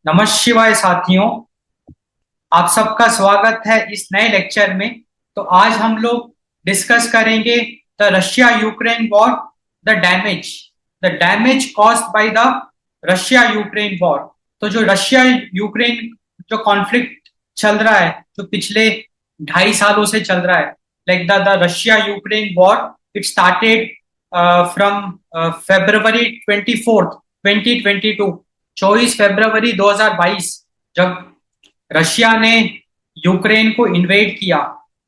नमः शिवाय साथियों। आप सबका स्वागत है इस नए लेक्चर में। तो आज हम लोग डिस्कस करेंगे the Russia Ukraine war, the damage the damage caused by the Russia Ukraine war. तो जो रशिया यूक्रेन जो कॉन्फ्लिक्ट चल रहा है, जो पिछले 2.5 सालों से चल रहा है, like the Russia Ukraine war, it started from February 24th 2022, 24 फरवरी 2022, जब रशिया ने यूक्रेन को इन्वेड किया,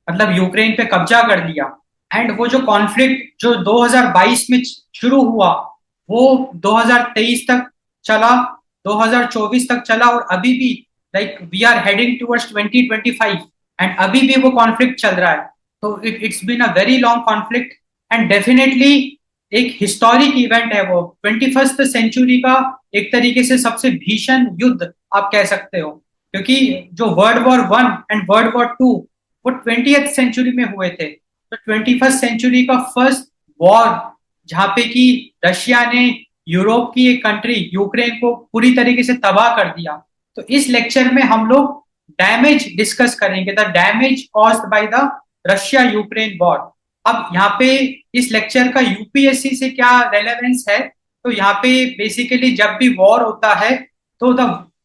मतलब यूक्रेन पे कब्जा कर लिया। एंड वो जो कॉन्फ्लिक्ट जो 2022 में शुरू हुआ, वो 2023 तक चला, 2024 तक चला, और अभी भी like we are heading towards 2025, and अभी भी वो कॉन्फ्लिक्ट चल रहा है। तो it's been a very long conflict, and definitely एक हिस्टोरिक इवेंट है वो, 21st सेंचुरी का एक तरीके से सबसे भीषण युद्ध आप कह सकते हो। क्योंकि जो world war 1 and world war 2 वो 20th सेंचुरी में हुए थे। तो 21st सेंचुरी का फर्स्ट वॉर, जहाँ पे कि रशिया ने यूरोप की एक कंट्री यूक्रेन को पूरी तरीके से तबाह कर दिया। तो इस लेक्चर में हम लोग डैमेज डिस्कस करेंगे, the damage caused by the Russia Ukraine war. अब यहाँ पे इस लेक्चर का यूपीएससी से क्या रेलेवेंस है? तो यहाँ पे बेसिकली जब भी वॉर होता है, तो the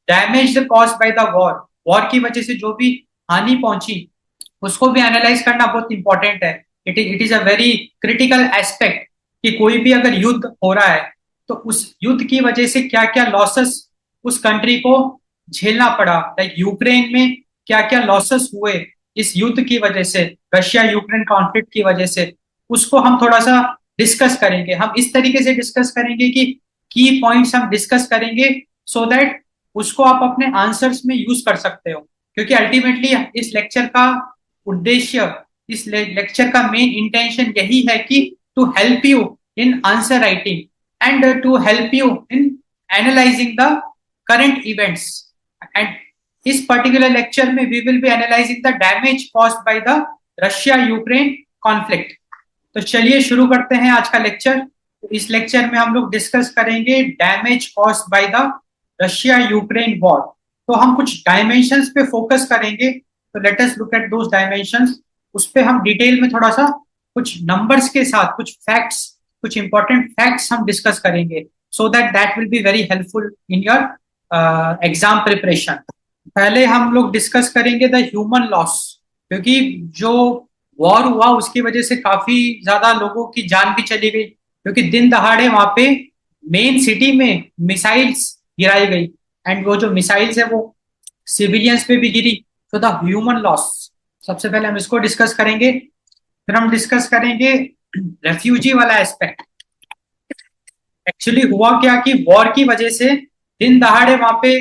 damage caused by the war, war की वजह से जो भी हानि पहुंची, उसको भी एनालाइज करना बहुत इंपॉर्टेंट है। It is a very critical aspect कि कोई भी अगर युद्ध हो रहा है, तो उस युद्ध की वजह से क्या क्या लॉसेस उस कंट्री को झेलना पड़ा, लाइक यूक्रेन में क्या क्या लॉसेस हुए इस युद्ध की वजह से, रशिया यूक्रेन कॉन्फ्लिक्ट की वजह से, उसको हम थोड़ा सा डिस्कस करेंगे। हम इस तरीके से डिस्कस करेंगे कि की पॉइंट्स हम डिस्कस करेंगे, सो दैट उसको आप अपने आंसर्स में यूज कर सकते हो। क्योंकि अल्टीमेटली इस लेक्चर का उद्देश्य, इस लेक्चर का मेन इंटेंशन यही है कि to help you in answer writing and to help you in analysing the current events. And इस पर्टिकुलर लेक्चर में we will be analysing the damage caused by the Russia Ukraine conflict. तो चलिए शुरू करते हैं आज का लेक्चर। इस लेक्चर में हम लोग डिस्कस करेंगे damage caused by the Russia Ukraine war. तो हम कुछ डायमेंशंस पे फोकस करेंगे। तो let us look at those dimensions. उस पे हम डिटेल में थोड़ा सा कुछ नंबर्स के साथ कुछ फैक्ट्स, कुछ इंपॉर्टेंट फैक्ट्स हम डिस्कस करेंगे, so that that will be very helpful in your exam preparation. पहले हम लोग डिस्कस करेंगे द ह्यूमन लॉस। क्योंकि जो वॉर हुआ उसकी वजह से काफी ज्यादा लोगों की जान भी चली गई, क्योंकि दिन दहाड़े वहां पे मेन सिटी में मिसाइल्स गिराई गई, एंड वो जो मिसाइल्स है वो सिविलियंस पे भी गिरी। तो द ह्यूमन लॉस, सबसे पहले हम इसको डिस्कस करेंगे। फिर हम डिस्कस करेंगे रेफ्यूजी वाला एस्पेक्ट। एक्चुअली हुआ क्या कि वॉर की वजह से दिन दहाड़े वहां पे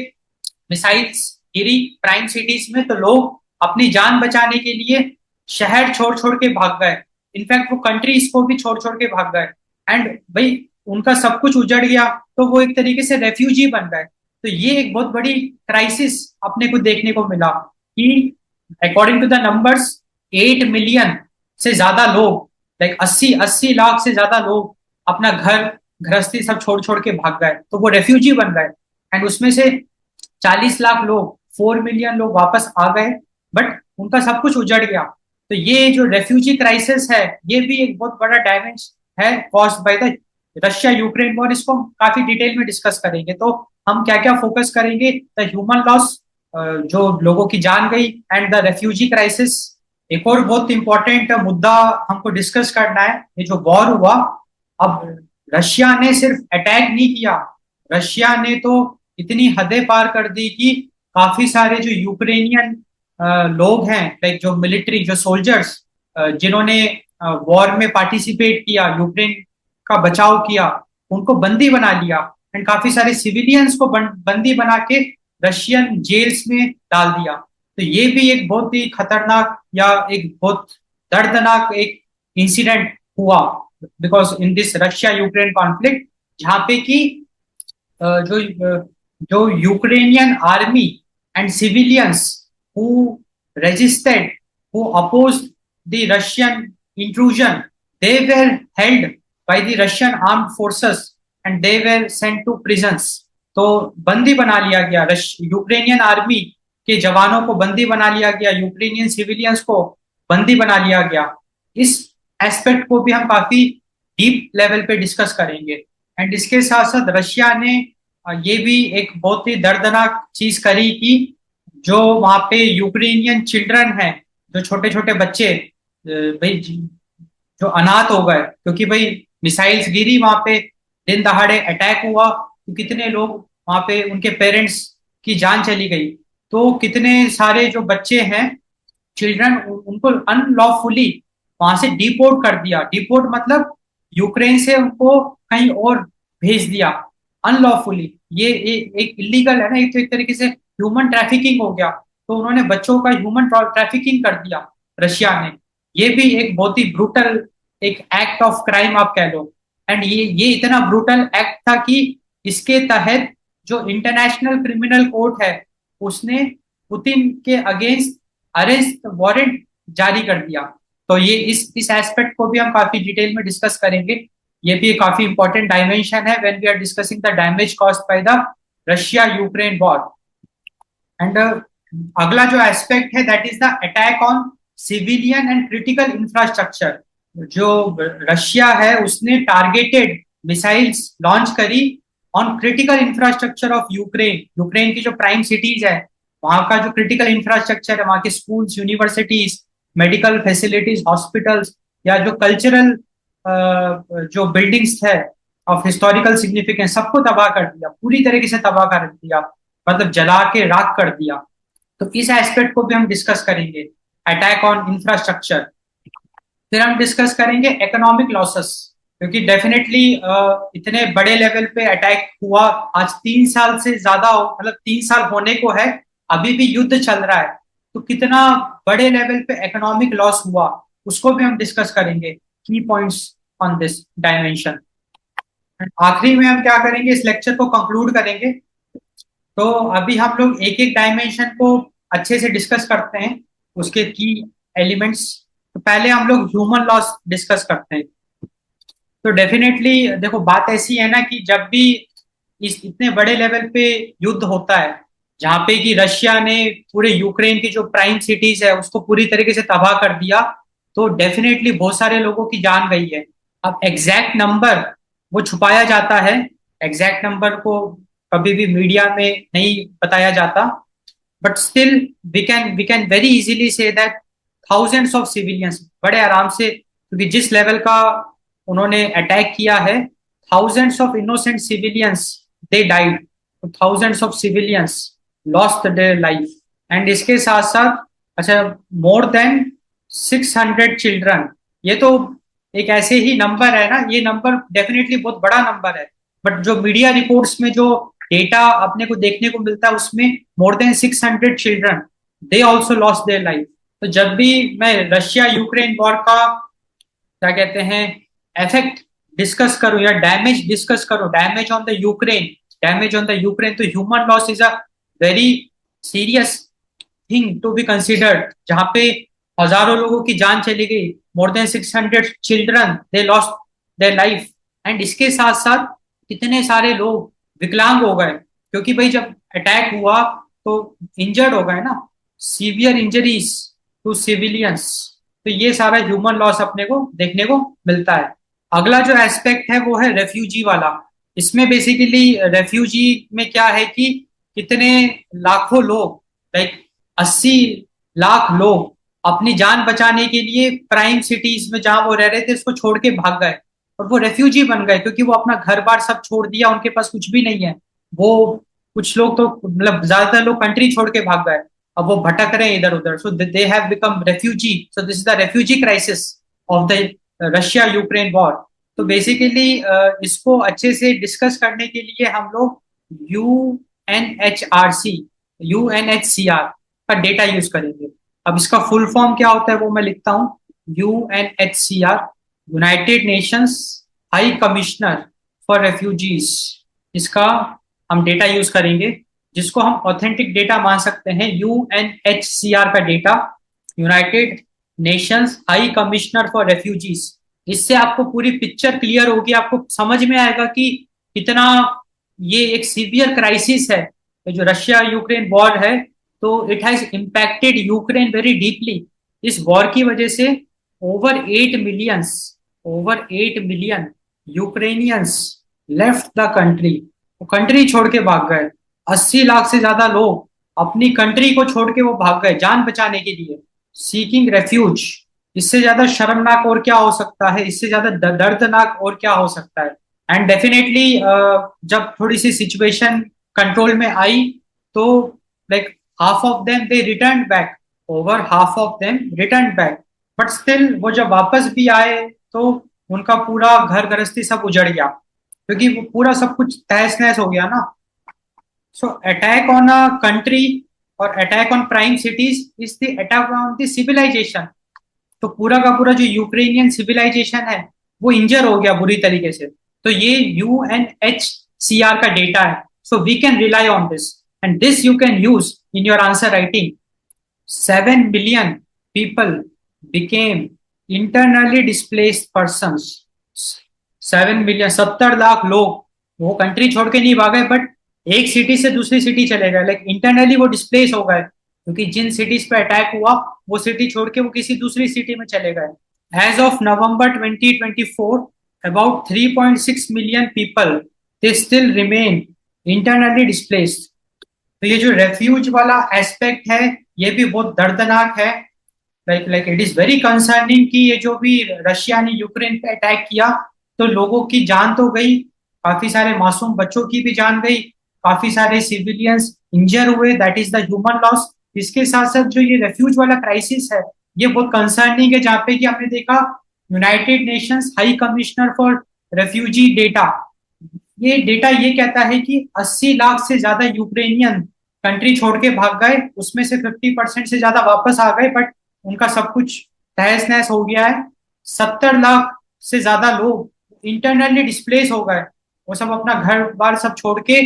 मिसाइल्स गिरी प्राइम सिटीज में, तो लोग अपनी जान बचाने के लिए शहर छोड़ छोड़ के भाग गए। इनफैक्ट वो कंट्रीज को भी छोड़ छोड़ के भाग गए। एंड भाई उनका सब कुछ उजड़ गया, तो वो एक तरीके से रेफ्यूजी बन गए। तो ये एक बहुत बड़ी क्राइसिस अपने को देखने को मिला कि according to the numbers 8 million से ज्यादा लोग, लाइक 80 80 लाख से ज्यादा लोग अपना घर गृहस्थी सब छोड़ छोड़ के भाग गए, तो वो रेफ्यूजी बन गए। एंड उसमें से 40 लाख लोग, 4 मिलियन लोग वापस आ गए, बट उनका सब कुछ उजड़ गया। तो ये जो रेफ्यूजी क्राइसिस है, ये भी एक बहुत बड़ा डैमेज है caused by the Russia Ukraine war. इसको हम काफी डिटेल में डिस्कस करेंगे। तो हम क्या क्या फोकस करेंगे? द ह्यूमन लॉस, जो लोगों की जान गई, एंड द रेफ्यूजी क्राइसिस। एक और बहुत इंपॉर्टेंट मुद्दा हमको डिस्कस करना है, ये जो वॉर हुआ, अब रशिया ने सिर्फ अटैक नहीं किया, रशिया ने तो इतनी हदें पार कर दी कि काफी सारे जो यूक्रेनियन लोग हैं, लाइक जो मिलिट्री, जो सोल्जर्स जिन्होंने वॉर में पार्टिसिपेट किया, यूक्रेन का बचाव किया, उनको बंदी बना लिया। एंड काफी सारे सिविलियंस को बंदी बना के रशियन जेल्स में डाल दिया। तो ये भी एक बहुत ही खतरनाक या एक बहुत दर्दनाक एक इंसिडेंट हुआ, because in this Russia Ukraine conflict, जहाँ पे कि जो जो Ukrainian army and civilians who resisted, who opposed the Russian intrusion, they were held by the Russian armed forces and they were sent to prisons. तो बंदी बना लिया गया, यूक्रेनियन आर्मी के जवानों को बंदी बना लिया गया, यूक्रेनियन सिविलियंस को बंदी बना लिया गया। इस एस्पेक्ट को भी हम काफी डीप लेवल पे डिस्कस करेंगे। एंड इसके साथ साथ रशिया ने ये भी एक बहुत ही दर्दनाक चीज करी कि जो वहां पे यूक्रेनियन चिल्ड्रन हैं, जो छोटे छोटे बच्चे भाई जो अनाथ हो गए, क्योंकि भाई मिसाइल्स गिरी वहां पे, दिन दहाड़े अटैक हुआ, तो कितने लोग वहां पे उनके पेरेंट्स की जान चली गई। तो कितने सारे जो बच्चे हैं, चिल्ड्रन, उनको अनलॉफुली वहां से डिपोर्ट कर दिया। डिपोर्ट मतलब यूक्रेन से उनको कहीं और भेज दिया अनलॉफुली। ये एक इलीगल है ना, एक तो एक तरीके से ह्यूमन ट्रैफिकिंग हो गया। तो उन्होंने बच्चों का ह्यूमन ट्रैफिकिंग कर दिया रशिया ने। ये भी एक बहुत ही ब्रूटल एक एक्ट ऑफ क्राइम आप कह लो। एंड ये इतना ब्रूटल एक्ट था कि इसके तहत जो इंटरनेशनल क्रिमिनल कोर्ट है, उसने पुतिन के अगेंस्ट अरेस्ट वारंट जारी कर दिया। तो ये इस एस्पेक्ट को भी हम काफी डिटेल में डिस्कस करेंगे। ये भी एक काफी इंपॉर्टेंट डायमेंशन है when we are discussing the damage caused by the Russia Ukraine war. And अगला जो एस्पेक्ट है that is the attack on civilian and critical infrastructure. जो रशिया है उसने टारगेटेड मिसाइल्स लॉन्च करी on critical infrastructure of Ukraine. Ukraine की जो prime cities है, वहां का जो क्रिटिकल इंफ्रास्ट्रक्चर है, वहां के schools, universities, medical facilities, hospitals, या जो कल्चरल जो बिल्डिंग्स है ऑफ हिस्टोरिकल सिग्निफिकेंस, सबको तबाह कर दिया, पूरी तरीके से तबाह कर दिया, मतलब जला के राख कर दिया। तो इस एस्पेक्ट को भी हम डिस्कस करेंगे, अटैक ऑन इंफ्रास्ट्रक्चर। फिर हम डिस्कस करेंगे इकोनॉमिक लॉसेस, क्योंकि डेफिनेटली इतने बड़े लेवल पे अटैक हुआ, आज 3 साल से ज्यादा मतलब 3 साल होने को है, अभी भी युद्ध चल रहा है, तो कितना बड़े लेवल पे इकोनॉमिक लॉस हुआ उसको भी हम डिस्कस करेंगे, की पॉइंट्स ऑन दिस डायमेंशन। आखिरी में हम क्या करेंगे, इस लेक्चर को कंक्लूड करेंगे। तो अभी हम लोग एक एक डायमेंशन को अच्छे से डिस्कस करते हैं, उसके की एलिमेंट्स। तो पहले हम लोग ह्यूमन लॉस डिस्कस करते हैं। तो डेफिनेटली देखो, बात ऐसी है ना कि जब भी इस इतने बड़े लेवल पे युद्ध होता है, जहाँ पे कि रशिया ने पूरे यूक्रेन की जो प्राइम सिटीज है उसको पूरी तरीके से तबाह कर दिया, तो डेफिनेटली बहुत सारे लोगों की जान गई है। अब एग्जैक्ट नंबर वो छुपाया जाता है, एग्जैक्ट नंबर को कभी भी मीडिया में नहीं बताया जाता, but still we can very easily see that thousands of civilians, बड़े आराम से, क्योंकि जिस लेवल का उन्होंने अटैक किया है, thousands of innocent civilians they died, thousands of civilians lost their life. And इसके साथ साथ अच्छा, मोर देन 600 चिल्ड्रन, ये तो एक ऐसे ही नंबर है ना, ये नंबर डेफिनेटली बहुत बड़ा नंबर है, बट जो मीडिया रिपोर्ट्स में जो डेटा अपने को देखने को मिलता है उसमें मोर than 600 children they also lost their life. तो जब भी मैं रशिया यूक्रेन वॉर का क्या कहते हैं इफेक्ट डिस्कस करूं या डैमेज डिस्कस करूं, damage on the Ukraine, damage on the Ukraine, तो human loss is a very serious thing to be considered, जहां पे हजारों लोगों की जान चली गई, more than 600 children they lost their life. And इसके साथ साथ कितने सारे लोग विकलांग हो गए, क्योंकि भाई जब अटैक हुआ तो इंजर्ड हो गए ना, सीवियर इंजरीज टू सिविलियंस। तो ये सारा ह्यूमन लॉस अपने को देखने को मिलता है। अगला जो एस्पेक्ट है वो है रेफ्यूजी वाला। इसमें बेसिकली रेफ्यूजी में क्या है कि कितने लाखों लोग, लाइक 80 लाख लोग अपनी जान बचाने के लिए प्राइम सिटीज में जहां वो रह रहे थे उसको छोड़ के भाग गए, और वो रेफ्यूजी बन गए, क्योंकि वो अपना घर बार सब छोड़ दिया, उनके पास कुछ भी नहीं है। वो कुछ लोग तो मतलब ज्यादातर लोग कंट्री छोड़ के भाग गए, अब वो भटक रहे हैं इधर उधर, so they have become refugee. So this is the refugee crisis of the Russia Ukraine war. तो बेसिकली इसको अच्छे से डिस्कस करने के लिए हम लोग यूएनएचआरसी, यूएनएचसीआर का डेटा यूज करेंगे। अब इसका फुल फॉर्म क्या होता है वो मैं लिखता हूँ, UNHCR, United Nations high commissioner for refugees. इसका हम डेटा यूज करेंगे, जिसको हम ऑथेंटिक डेटा मान सकते हैं, यूएनएचसीआर का data, United Nations high commissioner for refugees. इससे आपको पूरी पिक्चर क्लियर होगी, आपको समझ में आएगा कि कितना ये एक सीवियर क्राइसिस है, ये जो रशिया यूक्रेन वॉर है, तो it has impacted Ukraine very deeply. इस वॉर की वजह से over 8 millions, over 8 million Ukrainians left the country, वो कंट्री छोड़ के भाग गए। 80 लाख से ज्यादा लोग अपनी कंट्री को छोड़ के वो भाग गए जान बचाने के लिए, सीकिंग रेफ्यूज। इससे ज्यादा शर्मनाक और क्या हो सकता है, इससे ज्यादा दर्दनाक और क्या हो सकता है। एंड डेफिनेटली जब थोड़ी सी सिचुएशन कंट्रोल में आई, तो like half of them they return back, over half of them return back. But still वो जब वापस भी आए तो उनका पूरा घर गृहस्थी सब उजड़ गया, क्योंकि वो पूरा सब कुछ तहस नहस हो गया ना। So attack on a country और attack on prime cities is the attack on the civilisation. तो पूरा का पूरा जो यूक्रेनियन सिविलाइजेशन है वो इंजर हो गया बुरी तरीके से। तो ये UNHCR का डेटा है, so we can rely on this and this you can use in your answer writing. 7 billion people became internally displaced persons। 7 million, 70 lakh लोग वो कंट्री छोड़ के नहीं भागे, बट एक सिटी से दूसरी सिटी चले गए, लाइक इंटरनली वो डिस्प्लेस हो गए, क्योंकि जिन सिटीज पे अटैक हुआ वो सिटी छोड़ के वो किसी दूसरी सिटी में चले गए। As of November 2024, about 3.6 million people they still remain internally displaced. तो ये जो रेफ्यूज वाला एस्पेक्ट है ये भी बहुत दर्दनाक है। Like like it is very concerning कि ये जो भी रशिया ने यूक्रेन पे अटैक किया, तो लोगों की जान तो गई, काफी सारे मासूम बच्चों की भी जान गई, काफी सारे सिविलियंस इंजर हुए, that is the human loss. इसके साथ साथ जो ये रेफ्यूज वाला क्राइसिस है ये बहुत कंसर्निंग है, जहाँ पे कि हमने देखा United Nations high commissioner for refugee data, ये डेटा ये कहता है कि 80 लाख से ज्यादा यूक्रेनियन कंट्री छोड़ के भाग गए, उसमें से 50% से ज्यादा वापस आ गए, बट उनका सब कुछ तहस नहस हो गया है। 70 लाख से ज्यादा लोग इंटरनली डिस्प्लेस हो गए, वो सब अपना घर बार सब छोड़ के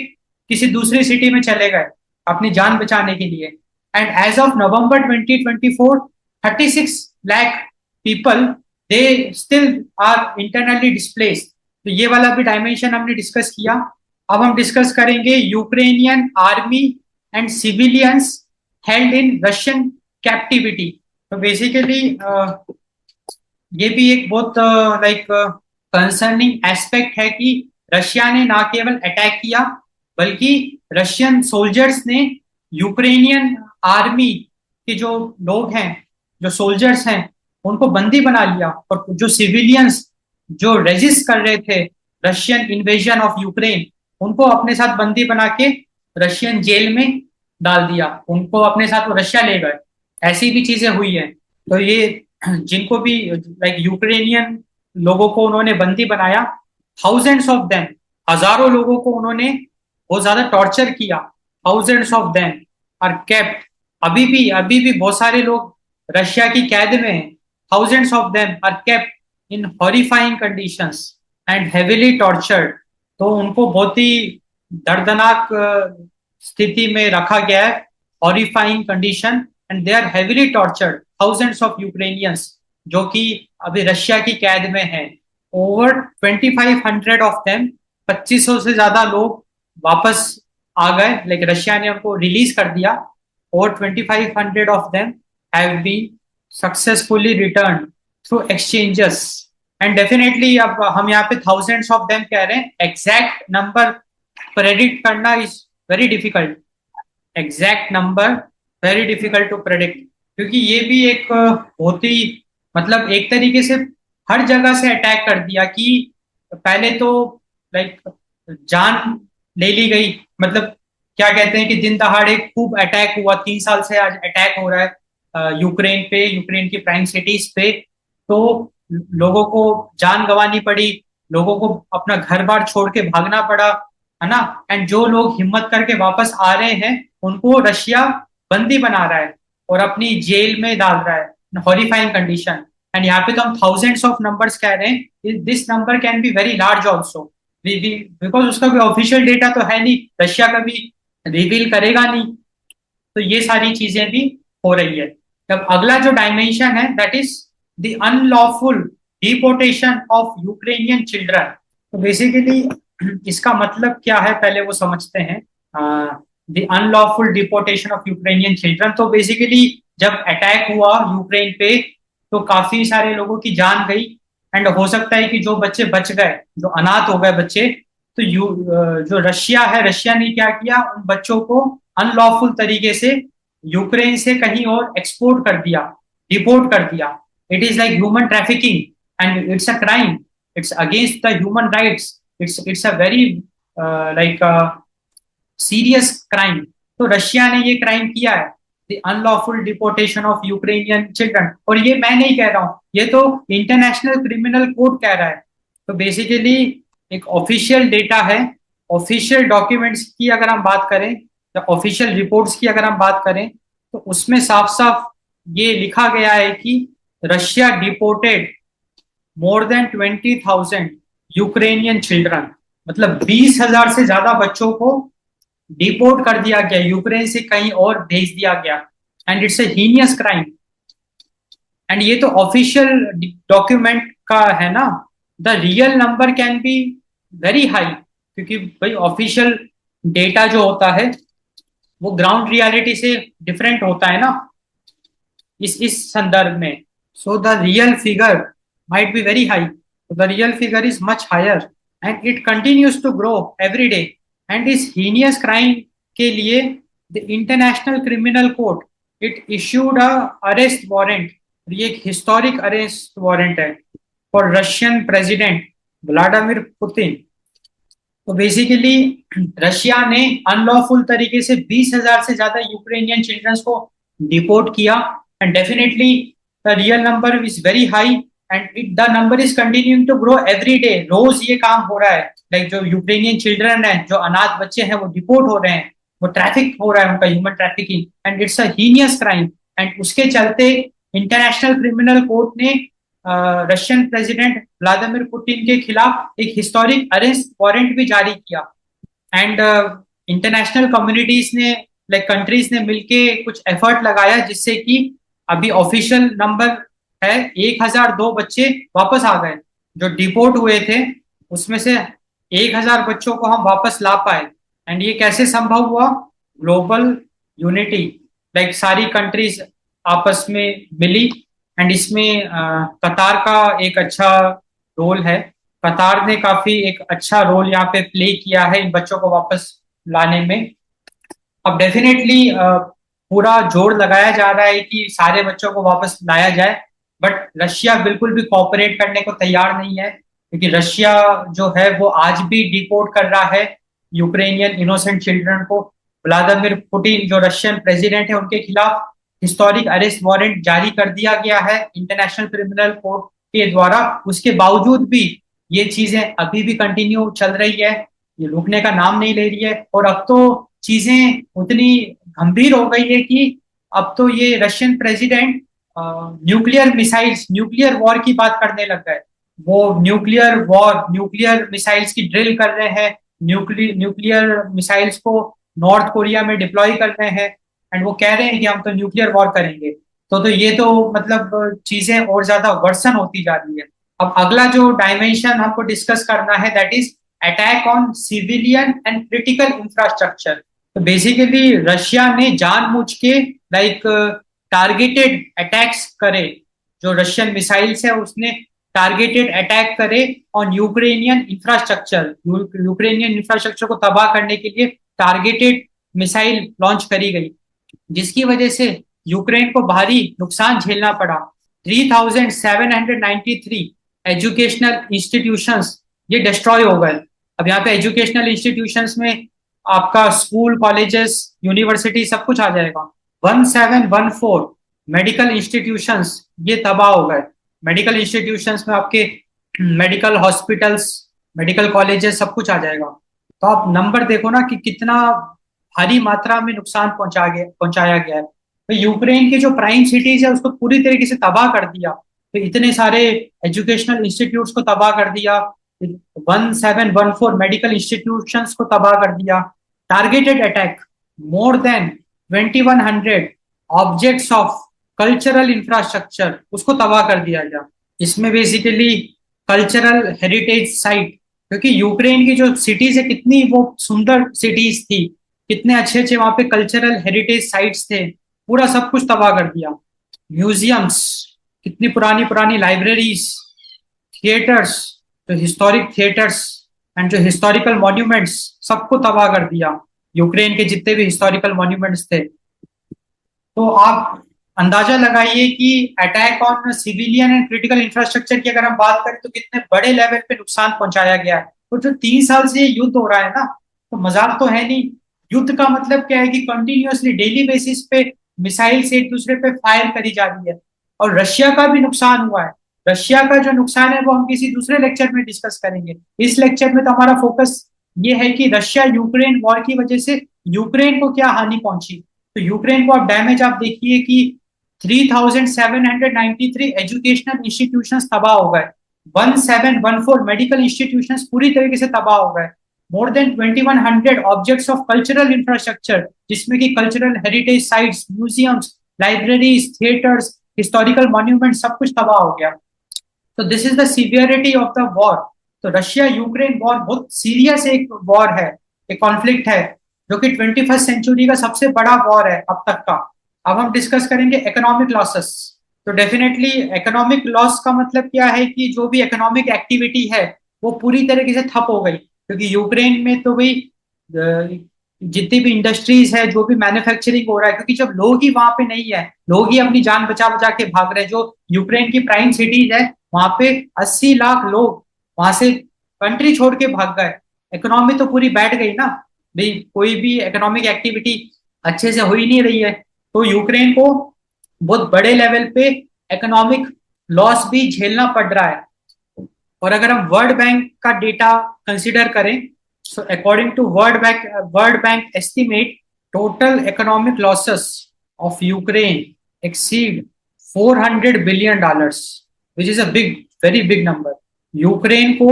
किसी दूसरी सिटी में चले गए अपनी जान बचाने के लिए। And as of November 2024, 36 lakh people they still are internally displaced. तो ये वाला भी डायमेंशन हमने डिस्कस किया। अब हम डिस्कस करेंगे Ukrainian army and civilians held in Russian captivity. तो बेसिकली ये भी एक बहुत लाइक कंसर्निंग एस्पेक्ट है कि रशिया ने ना केवल अटैक किया, बल्कि रशियन सोल्जर्स ने यूक्रेनियन आर्मी के जो लोग हैं, जो सोल्जर्स हैं, उनको बंदी बना लिया, और जो सिविलियंस जो रेजिस्ट कर रहे थे रशियन इन्वेजन ऑफ यूक्रेन, उनको अपने साथ बंदी बना के रशियन जेल में डाल दिया, उनको अपने साथ वो रशिया ले गए। ऐसी भी चीजें हुई हैं। तो ये जिनको भी लाइक यूक्रेनियन लोगों को उन्होंने बंदी बनाया, थाउजेंड्स ऑफ देम, हजारों लोगों को उन्होंने बहुत ज्यादा टॉर्चर किया, thousands of them are kept. अभी भी बहुत सारे लोग रशिया की कैद में हैं। Thousands of them are kept in horrifying conditions and heavily tortured. तो उनको बहुत ही दर्दनाक स्थिति में रखा गया है, horrifying condition, and they are heavily tortured, thousands of Ukrainians जो कि अभी रशिया की कैद में हैं। ओवर 2500 ऑफ देम, 2500 से ज्यादा लोग वापस आ गए, लाइक रशिया ने उनको रिलीज कर दिया। Over 2500 of them have been successfully return through exchanges. And definitely अब हम यहाँ पे थाउजेंड्स ऑफ देम कह रहे हैं, एग्जैक्ट नंबर प्रेडिक्ट करना is very difficult, exact number very difficult to predict, क्योंकि ये भी एक बहुत ही मतलब एक तरीके से हर जगह से अटैक कर दिया कि पहले तो लाइक जान ले ली गई, मतलब क्या कहते हैं कि दिन दहाड़े खूब अटैक हुआ, 3 साल से आज अटैक हो रहा है यूक्रेन पे, यूक्रेन की प्राइम सिटीज पे। तो लोगों को जान गंवानी पड़ी, लोगों को अपना घर बार छोड़ के भागना पड़ा, है ना। एंड जो लोग हिम्मत करके वापस आ रहे हैं उनको रशिया बंदी बना रहा है और अपनी जेल में डाल रहा है, हॉरिफाइंग कंडीशन। एंड यहाँ पे तो हम थाउजेंड्स ऑफ नंबर्स कह रहे हैं, this number can be very large also, because उसका कोई ऑफिशियल डेटा तो है नहीं, रशिया कभी रिवील करेगा नहीं। तो ये सारी चीजें भी हो रही है। अब अगला जो डायमेंशन है that is the unlawful deportation of Ukrainian children. तो बेसिकली इसका मतलब क्या है पहले वो समझते हैं। The unlawful deportation of Ukrainian children, तो बेसिकली जब अटैक हुआ यूक्रेन पे तो काफी सारे लोगों की जान गई। एंड हो सकता है कि जो बच्चे बच गए, जो अनाथ हो गए बच्चे, तो जो रशिया है, रशिया ने क्या किया, उन बच्चों को अनलॉफुल तरीके से यूक्रेन से कहीं और एक्सपोर्ट कर दिया, डिपोर्ट कर दिया। It is like human trafficking and it's a crime, it's against the human rights, it's a very like serious crime. तो रशिया ने ये क्राइम किया है, the unlawful deportation of Ukrainian children. और ये मैं नहीं कह रहा हूँ, ये तो इंटरनेशनल क्रिमिनल कोर्ट कह रहा है। तो बेसिकली एक ऑफिशियल डेटा है, ऑफिशियल डॉक्यूमेंट्स की अगर हम बात करें, या ऑफिशियल रिपोर्ट्स की अगर हम बात करें, तो उसमें साफ साफ ये लिखा गया है कि Russia deported more than 20,000 Ukrainian children, मतलब 20,000 से ज्यादा बच्चों को डिपोर्ट कर दिया गया, यूक्रेन से कहीं और भेज दिया गया। And it's a heinous crime. And ये तो ऑफिशियल डॉक्यूमेंट का है ना, the real number can be very high, क्योंकि भाई ऑफिशियल डेटा जो होता है वो ग्राउंड रियलिटी से डिफरेंट होता है ना इस संदर्भ में। So the real figure might be very high, the real figure is much higher and it continues to grow every day. And इस हीनियस क्राइम के लिए the international criminal court it issued a arrest warrant, ये एक हिस्टोरिक arrest warrant है for Russian president Vladimir Putin. तो basically Russia ने unlawful तरीके से 20,000 से ज्यादा यूक्रेनियन चिल्ड्रंस को डिपोर्ट किया। And definitely the real number is very high and the number is continuing to grow every day. रोज ये काम हो रहा है, लाइक जो यूक्रेनियन चिल्ड्रन है, जो अनाथ बच्चे हैं, वो डिपोर्ट हो रहे हैं, वो ट्रैफिक हो रहा है, उनका human trafficking, and it's a heinous crime. And उसके चलते इंटरनेशनल क्रिमिनल कोर्ट ने रशियन प्रेसिडेंट व्लादिमीर पुतिन के खिलाफ एक हिस्टोरिक अरेस्ट वारंट भी जारी किया। एंड इंटरनेशनल कम्युनिटीज ने, लाइक कंट्रीज ने मिलके कुछ एफर्ट लगाया जिससे कि अभी ऑफिशियल नंबर है 1,002 बच्चे वापस आ गए जो डिपोर्ट हुए थे। उसमें से 1,000 बच्चों को हम वापस ला पाए। एंड ये कैसे संभव हुआ? ग्लोबल यूनिटी, लाइक सारी कंट्रीज आपस में मिली। एंड इसमें कतार का एक अच्छा रोल है, कतार ने काफी एक अच्छा रोल यहाँ पे प्ले किया है इन बच्चों को वापस लाने में। अब डेफिनेटली पूरा जोर लगाया जा रहा है कि सारे बच्चों को वापस लाया जाए, बट रशिया बिल्कुल भी कोऑपरेट करने को तैयार नहीं है, क्योंकि रशिया जो है वो आज भी डिपोर्ट कर रहा है यूक्रेनियन इनोसेंट चिल्ड्रन को। व्लादिमीर पुतिन जो रशियन प्रेसिडेंट है, उनके खिलाफ हिस्टोरिक अरेस्ट वारंट जारी कर दिया गया है इंटरनेशनल क्रिमिनल कोर्ट के द्वारा। उसके बावजूद भी ये चीजें अभी भी कंटिन्यू चल रही है, ये रुकने का नाम नहीं ले रही है। और अब तो चीजें उतनी गंभीर हो गई है कि अब तो ये Russian president nuclear missiles, nuclear war की बात करने लग गए। वो न्यूक्लियर वॉर, न्यूक्लियर मिसाइल्स की ड्रिल कर रहे हैं, न्यूक्लियर मिसाइल्स को नॉर्थ कोरिया में डिप्लॉय कर रहे हैं। एंड वो कह रहे हैं कि हम तो न्यूक्लियर वॉर करेंगे। तो ये तो मतलब चीजें और ज्यादा वर्सन होती जा रही है। अब अगला जो डायमेंशन हमको डिस्कस करना है, that is attack on civilian and critical infrastructure. तो बेसिकली रशिया ने जानबूझ के लाइक टारगेटेड अटैक्स करे, जो रशियन मिसाइल्स है उसने टारगेटेड अटैक करे on Ukrainian infrastructure, Ukrainian infrastructure को तबाह करने के लिए टारगेटेड मिसाइल लॉन्च करी गई, जिसकी वजह से यूक्रेन को भारी नुकसान झेलना पड़ा। 3,793 एजुकेशनल इंस्टीट्यूशंस ये डिस्ट्रॉय हो गए। अब यहाँ पे एजुकेशनल इंस्टीट्यूशंस में आपका स्कूल, कॉलेजेस, यूनिवर्सिटी सब कुछ आ जाएगा। 1,714 मेडिकल इंस्टीट्यूशंस ये तबाह हो गए। मेडिकल इंस्टीट्यूशंस में आपके मेडिकल हॉस्पिटल्स, मेडिकल कॉलेजेस सब कुछ आ जाएगा। तो आप नंबर देखो ना कि कितना भारी मात्रा में नुकसान पहुंचाया गया है। तो यूक्रेन की जो प्राइम सिटीज है उसको पूरी तरीके से तबाह कर दिया। तो इतने सारे एजुकेशनल इंस्टीट्यूट्स को तबाह कर दिया, 1,714 मेडिकल इंस्टीट्यूशंस को तबाह कर दिया। Targeted attack, more than 2,100 objects of cultural infrastructure उसको तबाह कर दिया गया। इसमें बेसिकली कल्चरल हेरिटेज साइट क्योंकि यूक्रेन की जो सिटीज है कितनी वो सुंदर सिटीज थी, कितने अच्छे अच्छे वहां पे कल्चरल हेरिटेज साइट्स थे, पूरा सब कुछ तबाह कर दिया। म्यूजियम्स, कितनी पुरानी पुरानी लाइब्रेरीज, थिएटर्स, जो हिस्टोरिक थिएटर्स एंड जो हिस्टोरिकल मॉन्यूमेंट्स, सबको तबाह कर दिया। यूक्रेन के जितने भी हिस्टोरिकल मॉन्यूमेंट्स थे। तो आप अंदाजा लगाइए कि attack on civilian and critical infrastructure की अगर हम बात करें तो कितने बड़े लेवल पे नुकसान पहुंचाया गया है। और जो 3 साल से ये युद्ध हो रहा है ना, तो मजाक तो है नहीं। युद्ध का मतलब क्या है कि कंटिन्यूअसली डेली बेसिस पे मिसाइल से एक दूसरे पे फायर करी जा रही है। और रशिया का भी नुकसान हुआ है। रशिया का जो नुकसान है वो हम किसी दूसरे लेक्चर में डिस्कस करेंगे। इस लेक्चर में तो हमारा फोकस ये है कि रशिया यूक्रेन वॉर की वजह से यूक्रेन को क्या हानि पहुंची। तो यूक्रेन को आप डैमेज आप देखिए कि 3,793 एजुकेशनल इंस्टीट्यूशन तबाह हो गए, 1714 मेडिकल इंस्टीट्यूशन पूरी तरीके से तबाह हो गए, more than 2100 objects of cultural infrastructure, जिसमें कि cultural heritage sites, museums, libraries, theatres, historical monument, सब कुछ तबाह हो गया। तो this is the severity of the war. तो रशिया यूक्रेन वॉर बहुत सीरियस एक वॉर है, एक कॉन्फ्लिक्ट है, जो कि 21st सेंचुरी का सबसे बड़ा वॉर है अब तक का। अब हम डिस्कस करेंगे इकोनॉमिक लॉसेस। तो डेफिनेटली इकोनॉमिक लॉस का मतलब क्या है कि जो भी इकोनॉमिक एक्टिविटी है वो पूरी तरीके से ठप हो गई, क्योंकि यूक्रेन में तो भाई जितनी भी इंडस्ट्रीज है, जो भी मैन्युफैक्चरिंग हो रहा है, क्योंकि जब लोग ही वहां पे नहीं है, लोग ही अपनी जान बचा बचा के भाग रहे हैं। जो यूक्रेन की प्राइम सिटीज है वहां पे 80 लाख लोग वहां से कंट्री छोड़ के भाग गए। इकोनॉमी तो पूरी बैठ गई ना भाई, कोई भी इकोनॉमिक एक्टिविटी अच्छे से हो ही नहीं रही है। तो यूक्रेन को बहुत बड़े लेवल पे इकोनॉमिक लॉस भी झेलना पड़ रहा है। और अगर हम वर्ल्ड बैंक का डेटा कंसिडर करें, so according to World Bank estimate, total economic losses of Ukraine exceed $400 billion, which is a very big number. Ukraine को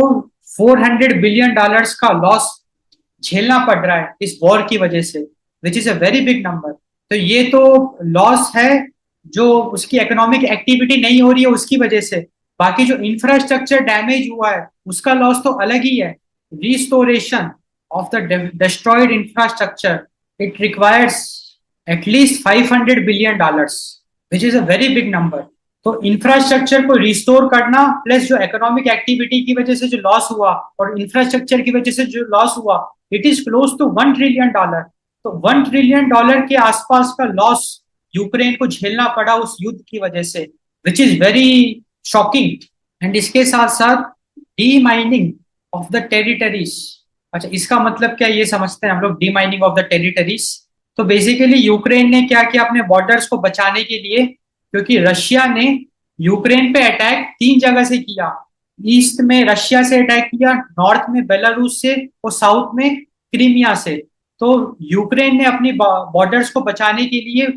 $400 बिलियन का लॉस झेलना पड़ रहा है इस वॉर की वजह से, which is a very big number. तो ये तो लॉस है जो उसकी इकोनॉमिक एक्टिविटी नहीं हो रही है उसकी वजह से। बाकी जो इंफ्रास्ट्रक्चर डैमेज हुआ है उसका लॉस तो अलग ही है। Restoration of the destroyed infrastructure, it requires at least $500 billion, which is a very big number. तो इंफ्रास्ट्रक्चर को रिस्टोर करना प्लस जो इकोनॉमिक एक्टिविटी की वजह से जो लॉस हुआ और इंफ्रास्ट्रक्चर की वजह से जो लॉस हुआ, it is close to $1 trillion. तो $1 ट्रिलियन के आसपास का लॉस यूक्रेन को झेलना पड़ा उस युद्ध की वजह से, which is very shocking. And इसके साथ साथ D mining of the territories. अच्छा, इसका मतलब क्या ये समझते हैं हम लोग, D mining of the territories. तो बेसिकली यूक्रेन ने क्या किया अपने बॉर्डर्स को बचाने के लिए, क्योंकि रशिया ने यूक्रेन पे अटैक 3 जगह से किया। ईस्ट में रशिया से अटैक किया, नॉर्थ में बेलारूस से, और साउथ में क्रीमिया से। तो यूक्रेन ने अपनी बॉर्डर्स को बचाने के लिए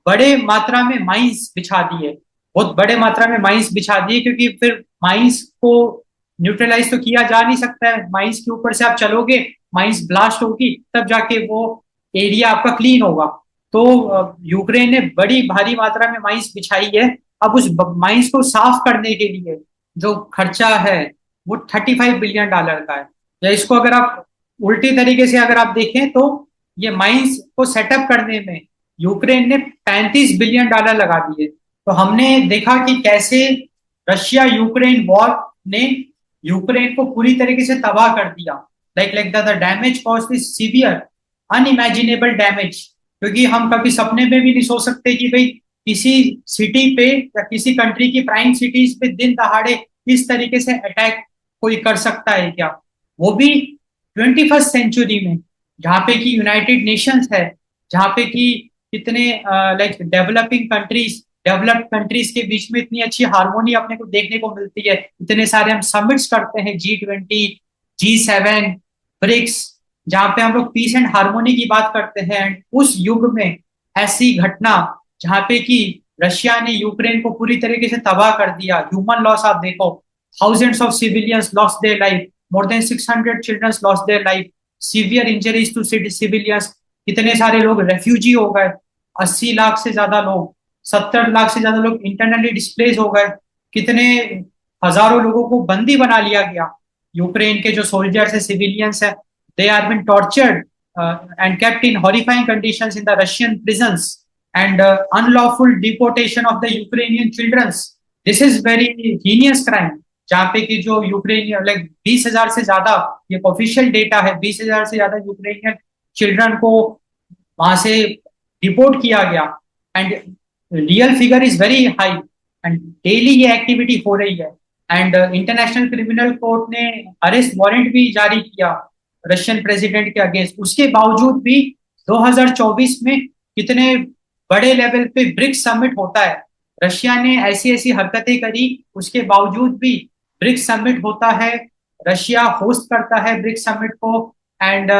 बड़े मात्रा में माइंस बिछा दिए, बहुत बड़े मात्रा में माइंस बिछा दिए, क्योंकि फिर माइंस को न्यूट्रलाइज तो किया जा नहीं सकता है। माइंस के ऊपर से आप चलोगे, माइंस ब्लास्ट होगी, तब जाके वो एरिया आपका क्लीन होगा। तो यूक्रेन ने बड़ी भारी मात्रा में माइंस बिछाई है। अब उस माइंस को साफ करने के लिए जो खर्चा है वो $35 बिलियन का है। या इसको अगर आप उल्टी तरीके से अगर आप देखें तो ये माइंस को सेटअप करने में यूक्रेन ने $35 बिलियन लगा दिए। तो हमने देखा कि कैसे रशिया यूक्रेन वॉर ने यूक्रेन को पूरी तरीके से तबाह कर दिया। Like the damage cost is severe, unimaginable damage. क्योंकि हम कभी सपने में भी नहीं सोच सकते कि भाई किसी सिटी पे या किसी कंट्री की प्राइम सिटीज पे दिन दहाड़े इस तरीके से अटैक कोई कर सकता है क्या, वो भी 21st सेंचुरी में, जहाँ पे कि यूनाइटेड नेशंस है, जहाँ पे कि कितने लाइक डेवलप्ड कंट्रीज के बीच में इतनी अच्छी हारमोनी अपने को देखने को मिलती है। इतने सारे हम समिट्स करते हैं, G20, G7, ब्रिक्स, जहाँ पे हम लोग पीस एंड हारमोनी की बात करते हैं। एंड उस युग में ऐसी घटना जहाँ पे कि रशिया ने यूक्रेन को पूरी तरीके से तबाह कर दिया। ह्यूमन लॉस आप देखो, thousands of civilians lost their life, more than 600 childrens lost their life, severe injuries to civilians, कितने सारे लोग रेफ्यूजी हो गए, 80 लाख से ज्यादा लोग, 70 लाख से ज्यादा लोग इंटरनली डिस्प्लेस हो गए, कितने हजारों लोगों को बंदी बना लिया गया। यूक्रेन के जो सोल्जर्स है, सिविलियंस है, they are been tortured and kept in horrifying conditions in the Russian prisons and unlawful deportation of the Ukrainian children. This is very heinous crime. जहाँ पे कि जो यूक्रेनियन लाइक 20,000 से ज्यादा, ये ऑफिशियल डेटा है, 20,000 से ज्यादा यूक्रेनियन चिल्ड्रन को वहां से डिपोर्ट किया गया and real figure is very high and daily ये एक्टिविटी हो रही है एंड इंटरनेशनल क्रिमिनल कोर्ट ने अरेस्ट वारंट भी जारी किया रशियन प्रेसिडेंट के अगेंस्ट। उसके बावजूद भी 2024 में कितने बड़े लेवल पे ब्रिक्स समिट होता है, रशिया ने ऐसी ऐसी हरकतें करी, उसके बावजूद भी ब्रिक्स समिट होता है, रशिया होस्ट करता है ब्रिक्स समिट को एंड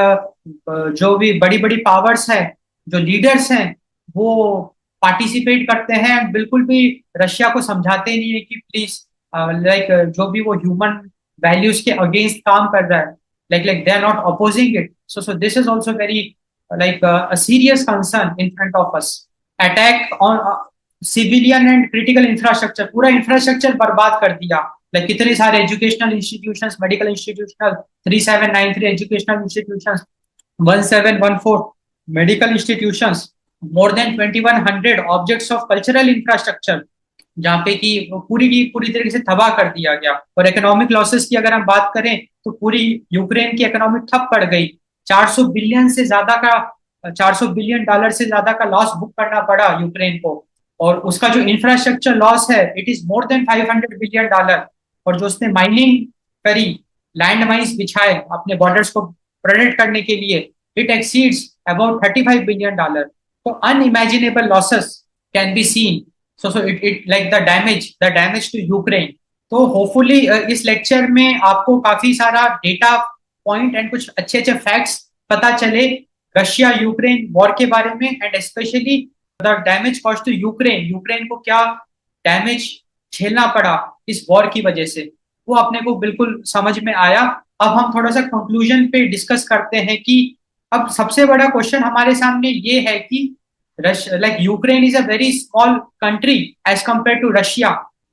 जो भी बड़ी बड़ी पावर्स है, जो लीडर्स हैं, वो पार्टिसिपेट करते हैं एंड बिल्कुल भी रशिया को समझाते नहीं है कि प्लीज लाइक जो भी वो ह्यूमन वैल्यूज के अगेंस्ट काम कर रहा है, like they are not opposing it. So this is also very a serious concern in front of us. Attack on civilian and critical infrastructure, पूरा इंफ्रास्ट्रक्चर बर्बाद कर दिया। लाइक कितने सारे educational institutions, medical institutions, 3793 educational institutions, 1714 medical institutions, more than 2100 objects of cultural infrastructure, जहाँ पे कि पूरी की पूरी तरीके से तबाह कर दिया गया। और इकोनॉमिक लॉसेस की अगर हम बात करें तो पूरी यूक्रेन की इकोनॉमी ठप पड़ गई। 400 बिलियन से ज्यादा का, $400 बिलियन से ज्यादा का लॉस बुक करना पड़ा यूक्रेन को। और उसका जो इंफ्रास्ट्रक्चर लॉस है it is more than $500 billion. और जो उसने माइनिंग करी, लैंड माइंस बिछाए अपने बॉर्डर्स को प्रोटेक्ट करने के लिए, इट एक्सीड्स अबाउट $35 बिलियन। तो unimaginable losses can be seen. So it like the damage to Ukraine. तो होपफुली इस लेक्चर में आपको काफी सारा डेटा पॉइंट एंड कुछ अच्छे अच्छे फैक्ट्स पता चले रशिया यूक्रेन वॉर के बारे में and specially the damage cause to Ukraine, Ukraine को क्या डैमेज झेलना पड़ा इस वॉर की वजह से, वो अपने को बिल्कुल समझ में आया। अब हम थोड़ा सा कंक्लूजन पे डिस्कस करते हैं कि अब सबसे बड़ा क्वेश्चन हमारे सामने ये है कि Ukraine is a very small country as compare to Russia.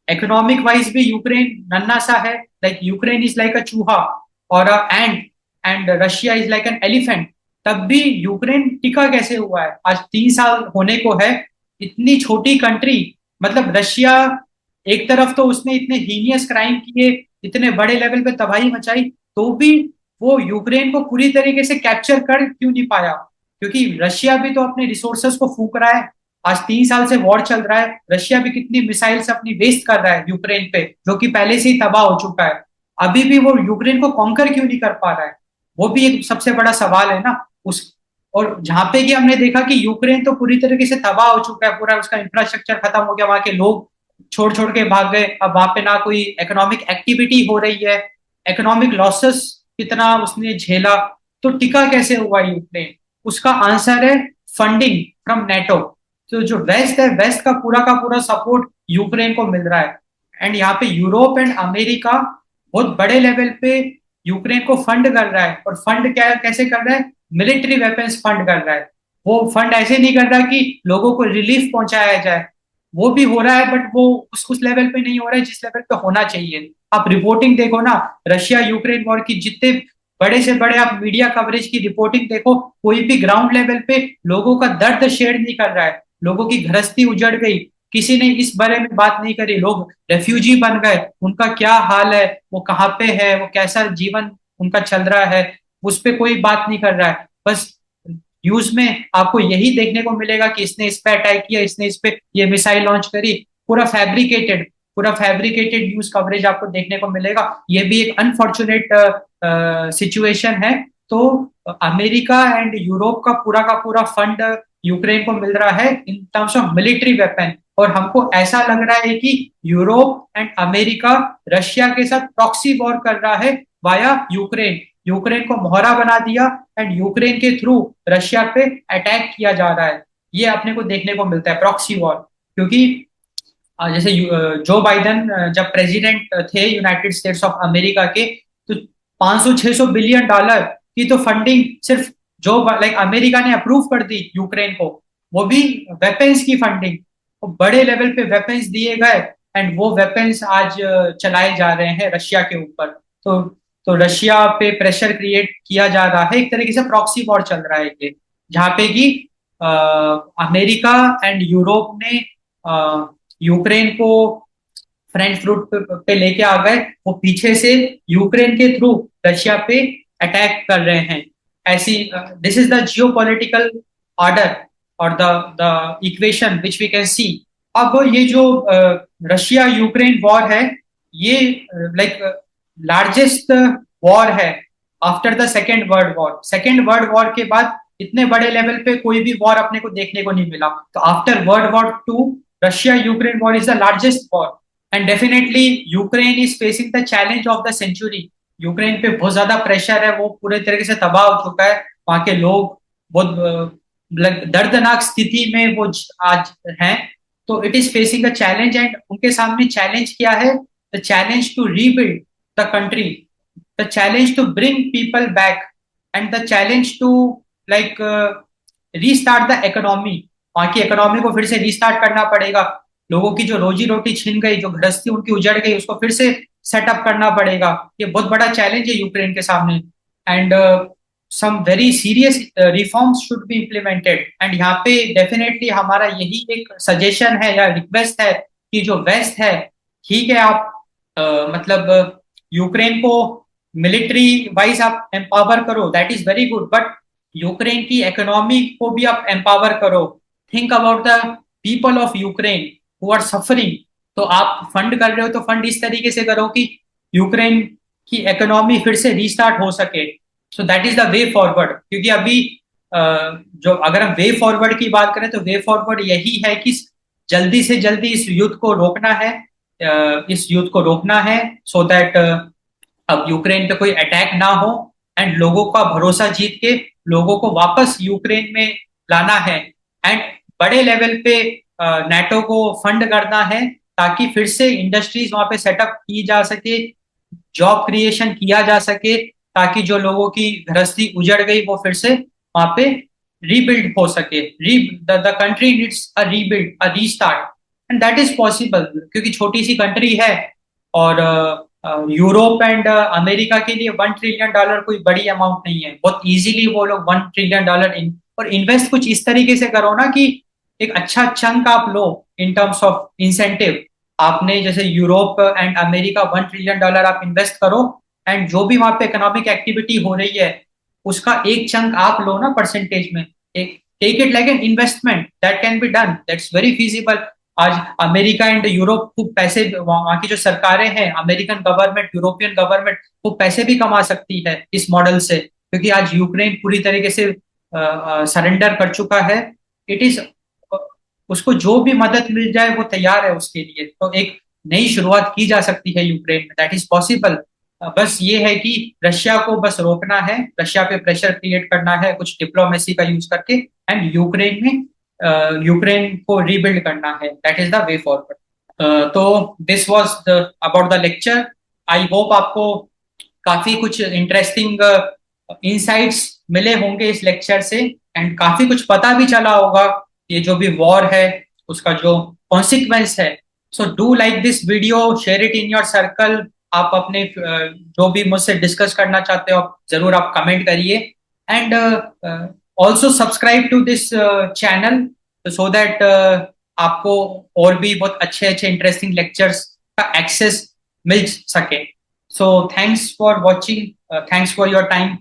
Economic wise भी यूक्रेन नन्ना सा है, like Ukraine is like a चूहा और and and Russia is like an elephant. तब भी यूक्रेन टिका कैसे हुआ है? आज 3 साल होने को है, इतनी छोटी कंट्री। मतलब रशिया एक तरफ तो उसने इतने हीनियस क्राइम किए, इतने बड़े लेवल पे तबाही मचाई, तो भी वो यूक्रेन को पूरी तरीके से कैप्चर कर क्यों नहीं पाया? क्योंकि रशिया भी तो अपने रिसोर्सेस को फूक रहा है। आज 3 साल से वॉर चल रहा है, रशिया भी कितनी मिसाइल्स अपनी वेस्ट कर रहा है यूक्रेन पे, जो कि पहले से ही तबाह हो चुका है। अभी भी वो यूक्रेन को कॉन्कर क्यों नहीं कर पा रहा है? वो भी एक सबसे बड़ा सवाल है ना उस। और जहां पे कि हमने देखा कि यूक्रेन तो पूरी तरीके से तबाह हो चुका है, पूरा उसका इंफ्रास्ट्रक्चर खत्म हो गया, वहां के लोग छोड़ छोड़ के भाग गए, अब वहां पे ना कोई इकोनॉमिक एक्टिविटी हो रही है, इकोनॉमिक लॉसेस कितना उसने झेला, तो टिका कैसे हुआ यूक्रेन? उसका आंसर है फंडिंग फ्रॉम नेटो। तो जो वेस्ट है, वेस्ट का पूरा सपोर्ट यूक्रेन को मिल रहा है एंड यहाँ पे यूरोप एंड अमेरिका बहुत बड़े लेवल पे यूक्रेन को फंड कर रहा है। और फंड क्या कैसे कर रहा है? मिलिट्री वेपन्स फंड कर रहा है। वो फंड ऐसे नहीं कर रहा कि लोगों को रिलीफ पहुंचाया जाए, वो भी हो रहा है बट वो उस लेवल पे नहीं हो रहा है जिस लेवल पे होना चाहिए। आप रिपोर्टिंग देखो ना, रशिया यूक्रेन वॉर की जितने बड़े से बड़े आप मीडिया कवरेज की रिपोर्टिंग देखो, कोई भी ग्राउंड लेवल पे लोगों का दर्द शेयर नहीं कर रहा है। लोगों की गृहस्थी उजड़ गई, किसी ने इस बारे में बात नहीं करी, लोग रेफ्यूजी बन गए, उनका क्या हाल है, वो कहाँ पे है, वो कैसा जीवन उनका चल रहा है, उस पर कोई बात नहीं कर रहा है। बस न्यूज में आपको यही देखने को मिलेगा कि इसने इस पे अटैक किया, इसने इस पे ये मिसाइल लॉन्च करी, पूरा फैब्रिकेटेड न्यूज कवरेज आपको देखने को मिलेगा। ये भी एक अनफॉर्चुनेट सिचुएशन है। तो अमेरिका एंड यूरोप का पूरा फंड यूक्रेन को मिल रहा है in terms of military weapon. और हमको ऐसा लग रहा है कि यूरोप एंड अमेरिका रशिया के साथ प्रॉक्सी वॉर कर रहा है वाया यूक्रेन। यूक्रेन को मोहरा बना दिया एंड यूक्रेन के थ्रू रशिया पे अटैक किया जा रहा है। ये अपने को देखने को मिलता है प्रॉक्सी वॉर। क्योंकि जैसे जो बाइडेन जब प्रेसिडेंट थे यूनाइटेड स्टेट्स ऑफ अमेरिका के, तो 500-600 बिलियन डॉलर की तो फंडिंग सिर्फ जो अमेरिका ने अप्रूव कर दी यूक्रेन को, वो भी वेपन्स की फंडिंग, वो बड़े लेवल पे वेपन्स दिए गए एंड वो वेपन्स आज चलाए जा रहे हैं रशिया के ऊपर। तो तो रशिया पे प्रेशर क्रिएट किया जा रहा है, एक तरीके से प्रॉक्सी वॉर चल रहा है ये, जहाँ पे कि अमेरिका एंड यूरोप ने यूक्रेन को फ्रेंच फ्रूट पे लेके आ गए, वो पीछे से यूक्रेन के थ्रू रशिया पे अटैक कर रहे हैं। ऐसी this is the geopolitical order और the equation which we can see. अब ये जो रशिया यूक्रेन वॉर है, ये लाइक लार्जेस्ट वॉर है after the second world war. Second world war के बाद इतने बड़े लेवल पे कोई भी वॉर अपने को देखने को नहीं मिला। तो after world war two, Russia Ukraine war is the largest war, and definitely Ukraine is facing the challenge of the century. Ukraine पे बहुत ज्यादा प्रेशर है, वो पूरे तरीके से तबाह हो चुका है। वहां के लोग बहुत दर्दनाक स्थिति में वो आज हैं। तो it is facing a challenge, and उनके सामने चैलेंज क्या है? The challenge to rebuild the country, the challenge to bring people back, and the challenge to like restart the economy. वहां की इकोनॉमी को फिर से रीस्टार्ट करना पड़ेगा। लोगों की जो रोजी रोटी छिन गई, जो गृहस्थी उनकी उजड़ गई, उसको फिर से सेटअप करना पड़ेगा। ये बहुत बड़ा चैलेंज है यूक्रेन के सामने, and some very serious reforms should be implemented. And यहाँ पे डेफिनेटली हमारा यही एक सजेशन है या रिक्वेस्ट है कि जो वेस्ट है, ठीक है आप मतलब यूक्रेन को मिलिट्री वाइज आप एम्पावर करो, that is very good, but Ukraine की इकोनॉमी को भी आप एम्पावर करो। Think about the people of Ukraine who are suffering. तो आप फंड कर रहे हो तो फंड इस तरीके से करो कि यूक्रेन की इकोनॉमी फिर से रीस्टार्ट हो सके। So that is the way forward. क्योंकि अभी जो अगर हम वे फॉरवर्ड की बात करें तो वे फॉरवर्ड यही है कि जल्दी से जल्दी इस युद्ध को रोकना है, इस युद्ध को रोकना है, सो दैट अब यूक्रेन पे कोई अटैक ना हो, एंड लोगों का भरोसा जीत के लोगों को वापस यूक्रेन में लाना है, एंड बड़े लेवल पे नेटो को फंड करना है, ताकि फिर से इंडस्ट्रीज वहां पे सेटअप की जा सके, जॉब क्रिएशन किया जा सके, ताकि जो लोगों की गृहस्थी उजड़ गई वो फिर से वहां पे रीबिल्ड हो सके। The country needs a rebuild, a restart, and that is possible, क्योंकि छोटी सी कंट्री है। और यूरोप एंड अमेरिका के लिए $1 ट्रिलियन कोई बड़ी अमाउंट नहीं है। बहुत इजीली वो लोग $1 ट्रिलियन और इन्वेस्ट कुछ इस तरीके से करो ना कि एक अच्छा चंक आप लो इन टर्म्स ऑफ इंसेंटिव। आपने जैसे यूरोप एंड अमेरिका $1 ट्रिलियन आप इन्वेस्ट करो, एंड जो भी वहां पे इकोनॉमिक एक्टिविटी हो रही है उसका एक चंक आप लो ना परसेंटेज में। एक take it like an investment, that can be done, that's very feasible. आज अमेरिका एंड यूरोप खूब पैसे, वहां की जो सरकारें हैं, अमेरिकन गवर्नमेंट, यूरोपियन गवर्नमेंट, वो पैसे भी कमा सकती है इस मॉडल से, क्योंकि आज यूक्रेन पूरी तरीके से सरेंडर कर चुका है। इट इज उसको जो भी मदद मिल जाए वो तैयार है उसके लिए। तो एक नई शुरुआत की जा सकती है यूक्रेन में, दैट इज पॉसिबल। बस ये है कि रशिया को बस रोकना है, रशिया पे प्रेशर क्रिएट करना है कुछ डिप्लोमेसी का यूज करके, एंड यूक्रेन में यूक्रेन को रीबिल्ड करना है, that is the way forward. तो this was about the lecture. I hope आपको काफी कुछ इंटरेस्टिंग इंसाइट्स मिले होंगे इस लेक्चर से, एंड काफी कुछ पता भी चला होगा ये जो भी वॉर है उसका जो कॉन्सिक्वेंस है। So do like this video, share it in your circle. आप अपने जो भी मुझसे डिस्कस करना चाहते हो आप जरूर आप कमेंट करिए, and also subscribe to this channel so that आपको और भी बहुत अच्छे अच्छे इंटरेस्टिंग लेक्चर्स का एक्सेस मिल सके। So thanks for watching, thanks for your time.